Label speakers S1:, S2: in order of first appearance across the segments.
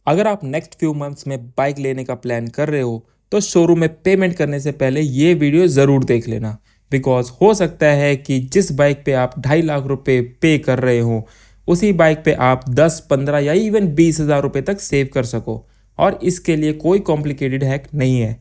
S1: अगर आप next few months में बाइक लेने का प्लान कर रहे हो तो शोरूम में पेमेंट करने से पहले ये वीडियो ज़रूर देख लेना। बिकॉज हो सकता है कि जिस बाइक पे आप 2.5 लाख रुपए पे कर रहे हो उसी बाइक पे आप 10, 15 या इवन 20 हज़ार रुपये तक सेव कर सको। और इसके लिए कोई कॉम्प्लिकेटेड हैक नहीं है,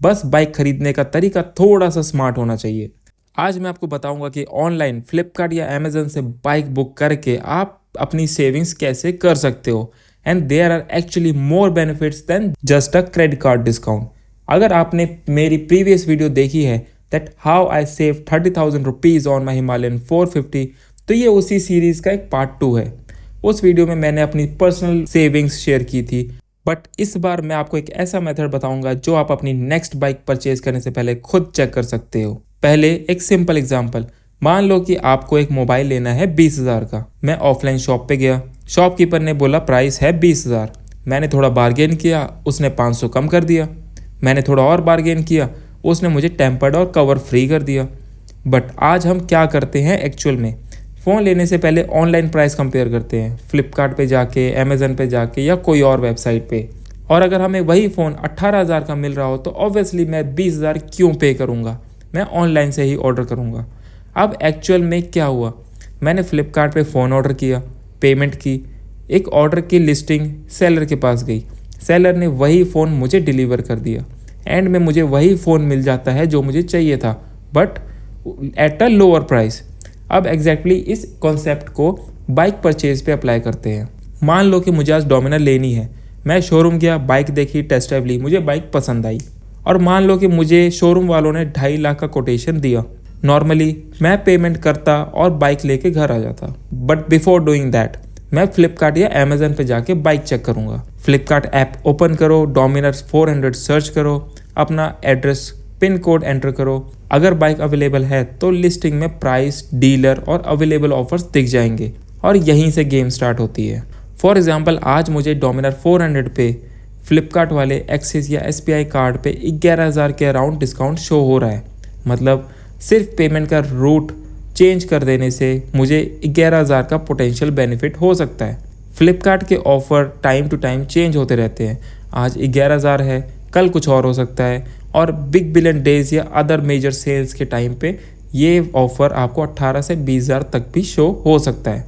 S1: बस बाइक खरीदने का तरीका थोड़ा सा स्मार्ट होना चाहिए। आज मैं आपको बताऊंगा कि ऑनलाइन फ्लिपकार्ट या अमेजन से बाइक बुक करके आप अपनी सेविंग्स कैसे कर सकते हो। And there are actually more benefits than just a credit card discount. अगर आपने मेरी प्रीवियस वीडियो देखी है that how I save 30,000 rupees on my Himalayan 450, तो ये उसी सीरीज़ का एक पार्ट 2 है। उस वीडियो में मैंने अपनी पर्सनल सेविंग्स शेयर की थी, बट इस बार मैं आपको एक ऐसा मेथड बताऊंगा जो आप अपनी नेक्स्ट बाइक परचेज करने से पहले खुद चेक कर सकते हो। पहले एक सिंपल एग्जांपल, मान लो कि आपको एक मोबाइल लेना है 20,000 का। मैं ऑफलाइन शॉप पे गया, शॉपकीपर ने बोला प्राइस है 20,000। मैंने थोड़ा बार्गेन किया, उसने 500 कम कर दिया। मैंने थोड़ा और बार्गेन किया, उसने मुझे टेम्पर्ड और कवर फ्री कर दिया। बट आज हम क्या करते हैं एक्चुअल में, फ़ोन लेने से पहले ऑनलाइन प्राइस कंपेयर करते हैं, फ्लिपकार्ट पे जाके, अमेज़न पे जाके या कोई और वेबसाइट पे। और अगर हमें वही फ़ोन 18,000 का मिल रहा हो तो ऑब्वियसली मैं 20,000 क्यों पे करूँगा, मैं ऑनलाइन से ही ऑर्डर करूँगा। अब एक्चुअल में क्या हुआ, मैंने फ्लिपकार्ट पे फ़ोन ऑर्डर किया, पेमेंट की, एक ऑर्डर की लिस्टिंग सेलर के पास गई, सेलर ने वही फ़ोन मुझे डिलीवर कर दिया। एंड में मुझे वही फ़ोन मिल जाता है जो मुझे चाहिए था, but at a lower price. अब एग्जैक्टली इस कॉन्सेप्ट को बाइक परचेज पे अप्लाई करते हैं। मान लो कि मुझे आज डोमिनर लेनी है, मैं शोरूम गया, बाइक देखी, टेस्ट ड्राइव ली, मुझे बाइक पसंद आई। और मान लो कि मुझे शोरूम वालों ने 2.5 लाख का कोटेशन दिया। नॉर्मली मैं पेमेंट करता और बाइक लेके घर आ जाता, बट बिफोर डूइंग दैट मैं फ्लिपकार्ट या अमेजन पे जाके बाइक चेक करूँगा। फ्लिपकार्ट ऐप ओपन करो, डोमिनर 400 सर्च करो, अपना एड्रेस, पिन कोड एंटर करो। अगर बाइक अवेलेबल है तो लिस्टिंग में प्राइस, डीलर और अवेलेबल ऑफर्स दिख जाएंगे और यहीं से गेम स्टार्ट होती है। फॉर एग्जांपल आज मुझे डोमिनर 400 पे फ्लिपकार्ट वाले एक्सिस या SBI कार्ड पे 11,000 के अराउंड डिस्काउंट शो हो रहा है। मतलब सिर्फ पेमेंट का रूट चेंज कर देने से मुझे 11,000 का पोटेंशियल बेनिफिट हो सकता है। फ्लिपकार्ट के offer time to time change होते रहते हैं, आज 11,000 है, कल कुछ और हो सकता है। और बिग बिलियन डेज या अदर मेजर सेल्स के टाइम पे ये ऑफ़र आपको 18 से 20,000 तक भी शो हो सकता है।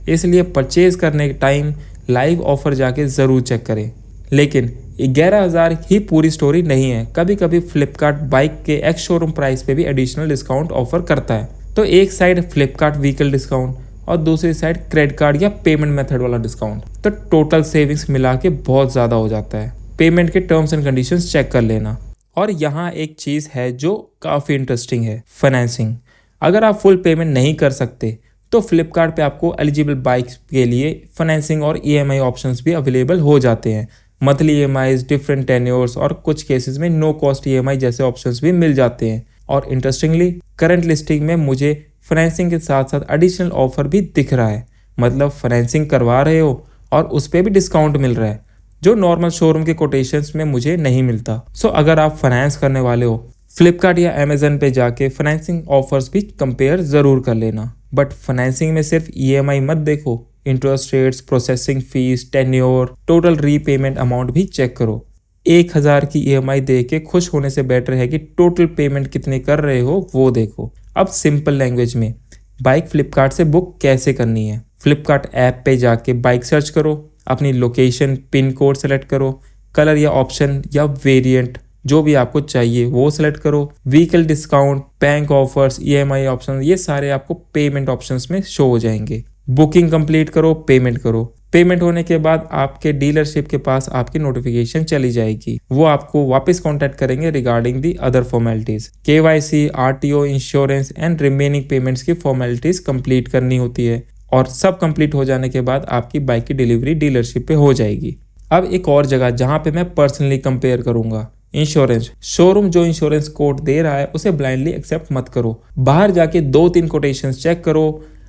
S1: इसलिए परचेज़ करने के टाइम लाइव ऑफ़र जाके ज़रूर चेक करें। लेकिन 11,000 ही पूरी स्टोरी नहीं है, कभी कभी फ्लिपकार्ट बाइक के एक्स शोरूम प्राइस पे भी एडिशनल डिस्काउंट ऑफर करता है। तो एक साइड फ्लिपकार्ट व्हीकल डिस्काउंट और दूसरी साइड क्रेडिट कार्ड या पेमेंट मेथड वाला डिस्काउंट, तो टोटल सेविंग्स मिला के बहुत ज़्यादा हो जाता है। पेमेंट के टर्म्स एंड कंडीशंस चेक कर लेना। और यहाँ एक चीज़ है जो काफ़ी इंटरेस्टिंग है, फाइनेंसिंग। अगर आप फुल पेमेंट नहीं कर सकते तो फ्लिपकार्ट पे आपको एलिजिबल बाइक्स के लिए फाइनेंसिंग और EMI ऑप्शंस भी अवेलेबल हो जाते हैं। मंथली EMIs, डिफरेंट टेन्योर्स और कुछ केसेस में नो कॉस्ट EMI जैसे ऑप्शंस भी मिल जाते हैं। और इंटरेस्टिंगली करंट लिस्टिंग में मुझे फाइनेंसिंग के साथ साथ एडिशनल ऑफर भी दिख रहा है। मतलब फाइनेंसिंग करवा रहे हो और उस पर भी डिस्काउंट मिल रहा है, जो नॉर्मल शोरूम के कोटेशंस में मुझे नहीं मिलता। सो अगर आप फाइनेंस करने वाले हो, फ्लिपकार्ट या अमेजन पे जाके फाइनेंसिंग ऑफर्स भी कंपेयर ज़रूर कर लेना। बट फाइनेंसिंग में सिर्फ EMI मत देखो, interest rates, processing fees, tenure, total repayment amount भी चेक करो। 1,000 की EMI दे के खुश होने से बेटर है कि टोटल पेमेंट कितने कर रहे हो वो देखो। अब सिंपल लैंग्वेज में बाइक फ्लिपकार्ट से बुक कैसे करनी है, फ्लिपकार्ट ऐप पे जाके बाइक सर्च करो, अपनी लोकेशन, पिन कोड सेलेक्ट करो, कलर या ऑप्शन या वेरिएंट जो भी आपको चाहिए वो सेलेक्ट करो, vehicle discount, bank offers, EMI option, ये सारे आपको पेमेंट ऑप्शंस में शो हो जाएंगे। बुकिंग कंप्लीट करो, पेमेंट करो। पेमेंट होने के बाद आपके डीलरशिप के पास आपकी नोटिफिकेशन चली जाएगी, वो आपको वापस कांटेक्ट करेंगे regarding the other formalities. KYC, RTO, insurance and remaining payments की फॉर्मेलिटीज कंप्लीट करनी होती है और सब कंप्लीट हो जाने के बाद आपकी बाइक की डिलीवरी डीलरशिप पे हो जाएगी। अब एक और जगह जहाँ पे मैं पर्सनली कंपेयर करूंगा, इंश्योरेंस। शोरूम जो इंश्योरेंस कोड दे रहा है उसे ब्लाइंडली एक्सेप्ट मत करो, बाहर जाके 2-3 कोटेशंस चेक करो।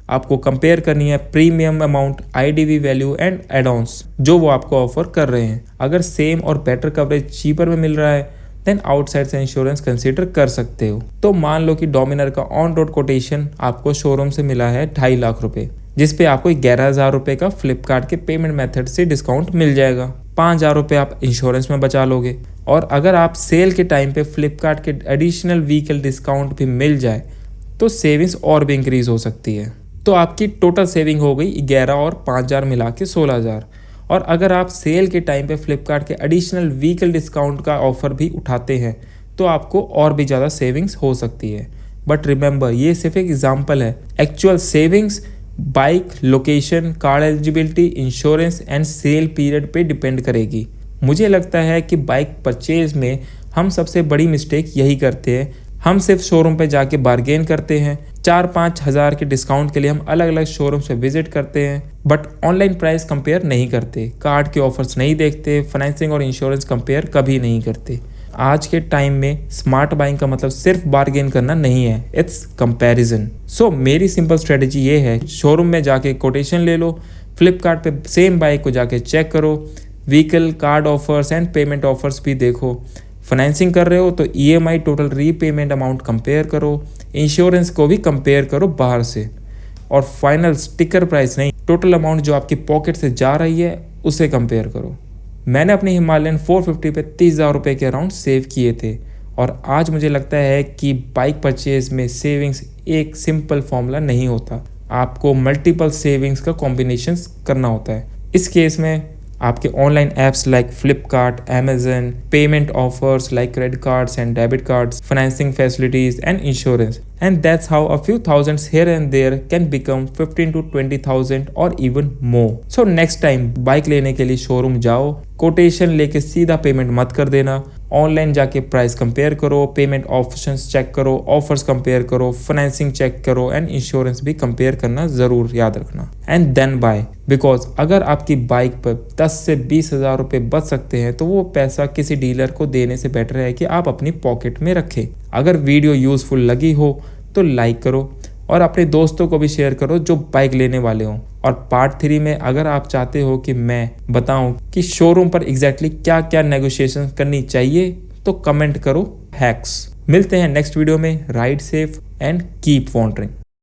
S1: आपको कंपेयर करनी है premium amount, IDV value and add-ons जो वो आपको ऑफर कर रहे हैं। अगर सेम और बेटर कवरेज चीपर में मिल रहा है देन आउटसाइड से इंश्योरेंस कंसीडर कर सकते हो। तो मान लो कि डोमिनर का ऑन रोड कोटेशन आपको शोरूम से मिला है 2.5 लाख रुपए, जिस पे आपको 11,000 रुपये का फ्लिपकार्ट के पेमेंट मेथड से डिस्काउंट मिल जाएगा। 5,000 रुपये आप इंश्योरेंस में बचा लोगे। और अगर आप सेल के टाइम पे फ्लिपकार्ट के एडिशनल व्हीकल डिस्काउंट भी मिल जाए तो सेविंग्स और भी इंक्रीज़ हो सकती है। तो आपकी टोटल सेविंग हो गई 11 और 5,000 मिला के 16,000। और अगर आप सेल के टाइम पे फ्लिपकार्ट के एडिशनल व्हीकल डिस्काउंट का ऑफ़र भी उठाते हैं तो आपको और भी ज़्यादा सेविंग्स हो सकती है। बट रिमेंबर, ये सिर्फ एक एग्जाम्पल है। Actual savings bike, location, card eligibility, insurance and sale period पे डिपेंड करेगी। मुझे लगता है कि बाइक परचेज में हम सबसे बड़ी मिस्टेक यही करते हैं। हम सिर्फ शोरूम पे जाके बार्गेन करते हैं। 4-5 हज़ार के डिस्काउंट के लिए हम अलग अलग शोरूम से विजिट करते हैं, बट ऑनलाइन प्राइस कंपेयर नहीं करते, कार्ड के ऑफर्स नहीं देखते, फाइनेंसिंग और इंश्योरेंस कंपेयर कभी नहीं करते। आज के टाइम में स्मार्ट बाइंग का मतलब सिर्फ बार्गेन करना नहीं है, इट्स कंपैरिजन। सो मेरी सिंपल स्ट्रेटेजी ये है, शोरूम में जाके कोटेशन ले लो, फ्लिपकार्ट पे सेम बाइक को जाके चेक करो, vehicle, card offers and payment offers भी देखो। फाइनेंसिंग कर रहे हो तो EMI total repayment amount compare करो, इंश्योरेंस को भी कंपेयर करो बाहर से, और फाइनल स्टिकर प्राइस नहीं, टोटल अमाउंट जो आपकी पॉकेट से जा रही है उसे कंपेयर करो। मैंने अपनी हिमालयन 450 पे 30,000 रुपये के अराउंड सेव किए थे, और आज मुझे लगता है कि बाइक परचेज में सेविंग्स एक सिंपल फॉर्मूला नहीं होता, आपको मल्टीपल सेविंग्स का कॉम्बिनेशन करना होता है। इस केस में आपके online apps like Flipkart, Amazon, payment offers like credit cards and debit cards, financing facilities and insurance, and that's how a few thousands here and there can become 15 to 20,000 और even more. So next time bike लेने के लिए showroom जाओ, quotation लेके सीधा payment मत कर देना, ऑनलाइन जाके प्राइस कंपेयर करो, पेमेंट ऑप्शंस चेक करो, ऑफर्स कंपेयर करो, फाइनेंसिंग चेक करो एंड इंश्योरेंस भी कंपेयर करना ज़रूर याद रखना, एंड देन बाय। बिकॉज अगर आपकी बाइक पर 10 से 20,000 रुपये बच सकते हैं तो वो पैसा किसी डीलर को देने से बेटर है कि आप अपनी पॉकेट में रखें। अगर वीडियो यूज़फुल लगी हो तो लाइक करो और अपने दोस्तों को भी शेयर करो जो बाइक लेने वाले हों। और पार्ट 3 में अगर आप चाहते हो कि मैं बताऊं कि शोरूम पर एग्जैक्टली क्या क्या नेगोशिएशन करनी चाहिए तो कमेंट करो हैक्स। मिलते हैं नेक्स्ट वीडियो में। Ride safe and keep wandering.